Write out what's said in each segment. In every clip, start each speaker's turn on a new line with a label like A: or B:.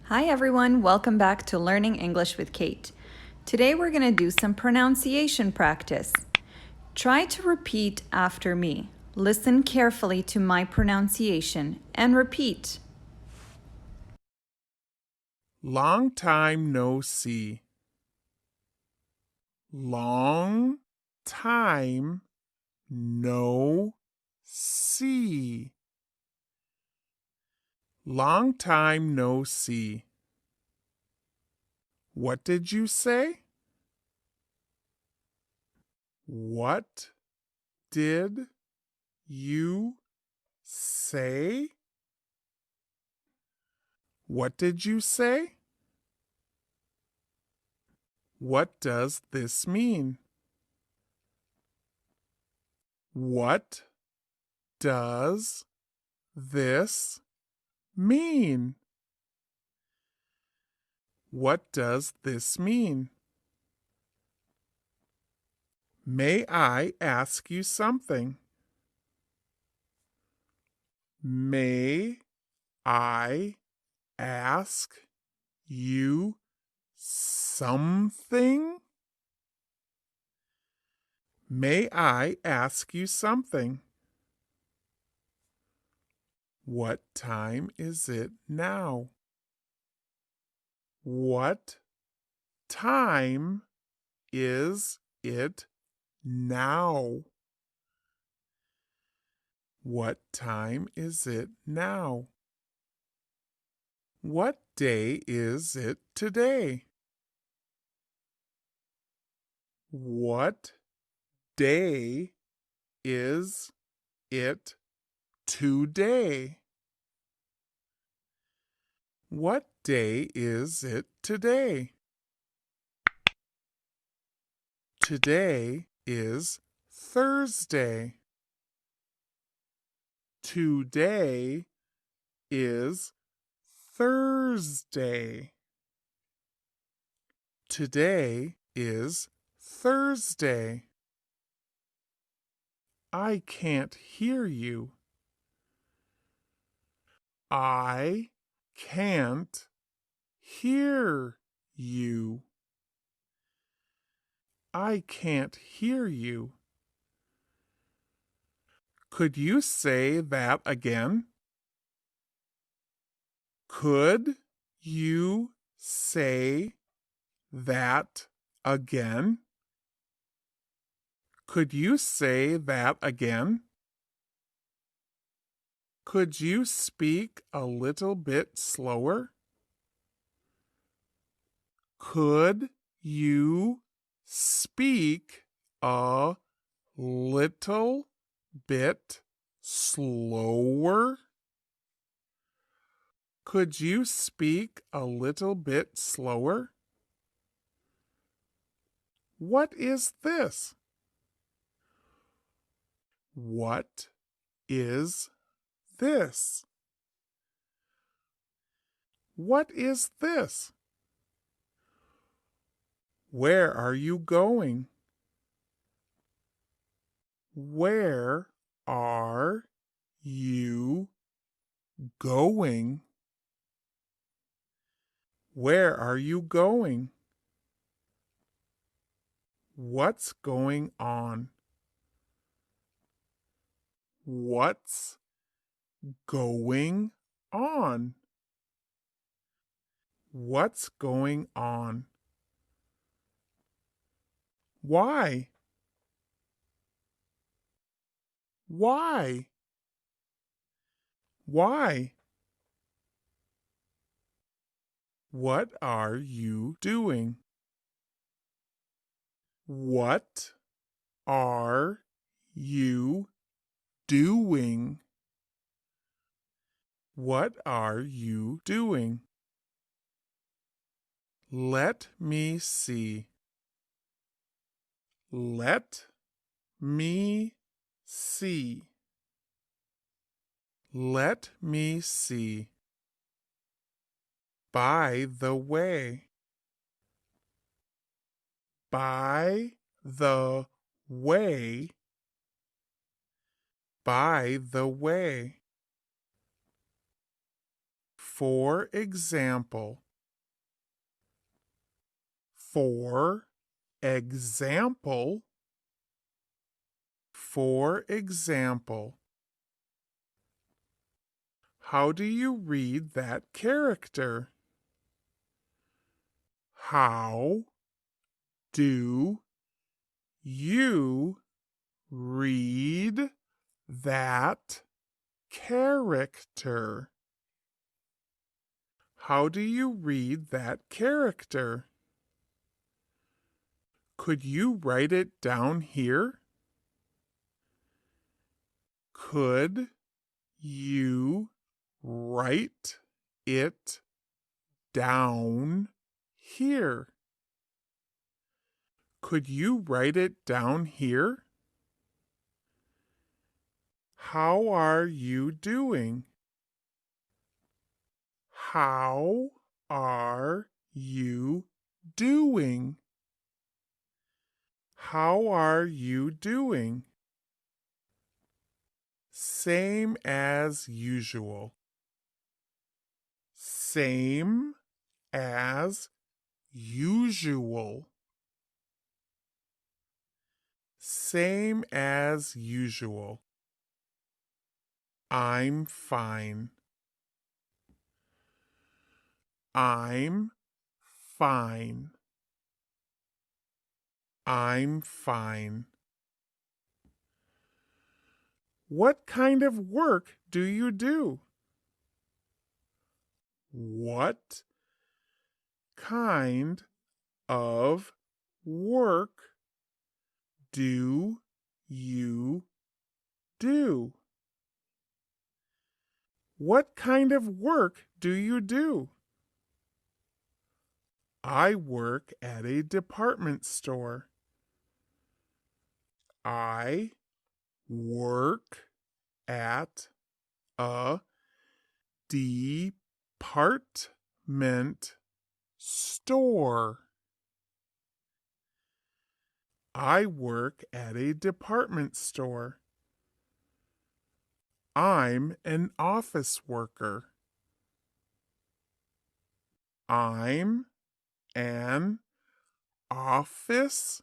A: Hi everyone, welcome back to Learning English with Kate. Today we're going to do some pronunciation practice. Try to repeat after me. Listen carefully to my pronunciation and repeat.
B: Long time no see. Long time no see. Long time no see. What did you say? What did you say? What did you say? What does this mean? What does this mean? What does this mean? May I ask you something? May I ask you something? May I ask you something? What time is it now? What time is it now? What time is it now? What day is it today? What day is it today? What day is it today? Today is Thursday. Today is Thursday. Today is Thursday. I can't hear you. I can't hear you. I can't hear you. Could you say that again? Could you say that again? Could you say that again? Could you speak a little bit slower? Could you speak a little bit slower? Could you speak a little bit slower? What is this? What is this? What is this? Where are you going? Where are you going? Where are you going? What's going on? What's going on? What's going on? Why? Why? Why? What are you doing? What are you doing? What are you doing? Let me see. Let me see. Let me see. By the way. By the way. By the way. For example. For example. For example. How do you read that character? How do you read that character? How do you read that character? Could you write it down here? Could you write it down here? Could you write it down here? How are you doing? How are you doing? How are you doing? Same as usual. Same as usual. Same as usual. I'm fine. I'm fine. I'm fine. What kind of work do you do? What kind of work do you do? What kind of work do you do? I work at a department store. I work at a department store. I work at a department store. I'm an office worker. I'm an office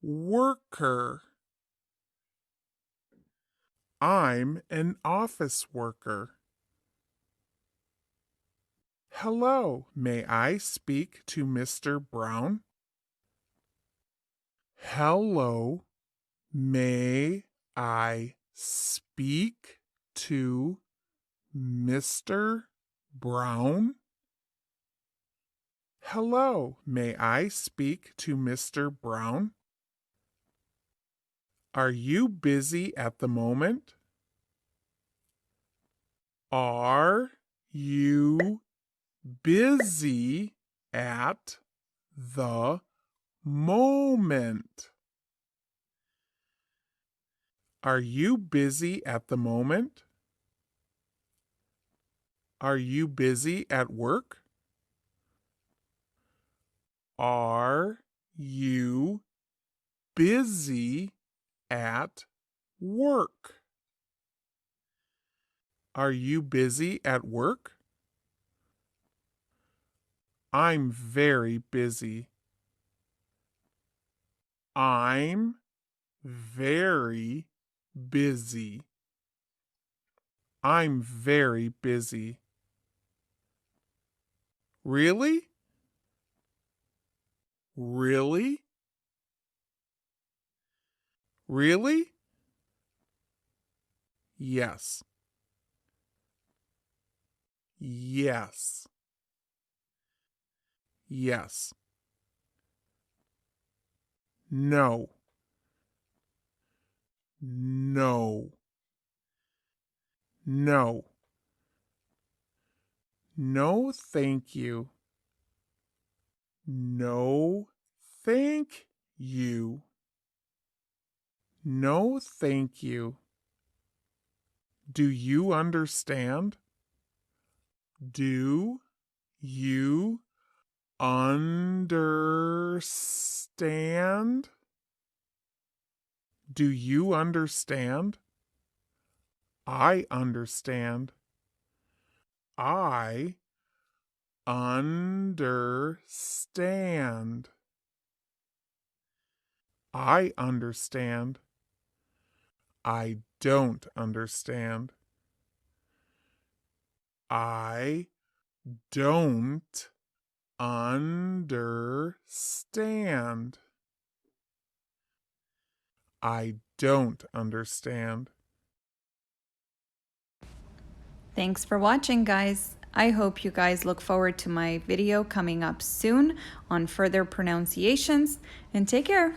B: worker. I'm an office worker. Hello, may I speak to Mr. Brown? Hello, may I speak to Mr. Brown? Hello, may I speak to Mr. Brown? Are you busy at the moment? Are you busy at the moment? Are you busy at the moment? Are you busy at work? Are you busy at work? Are you busy at work? I'm very busy. I'm very busy. I'm very busy. Really? Really? Really? Yes. Yes. Yes. No. No. No. No, thank you. No, thank you. No, thank you. Do you understand? Do you understand? Do you understand? I understand. I understand. I understand. I don't understand. I don't understand. I don't understand.
A: Thanks for watching, guys. I hope you guys look forward to my video coming up soon on further pronunciations, and take care.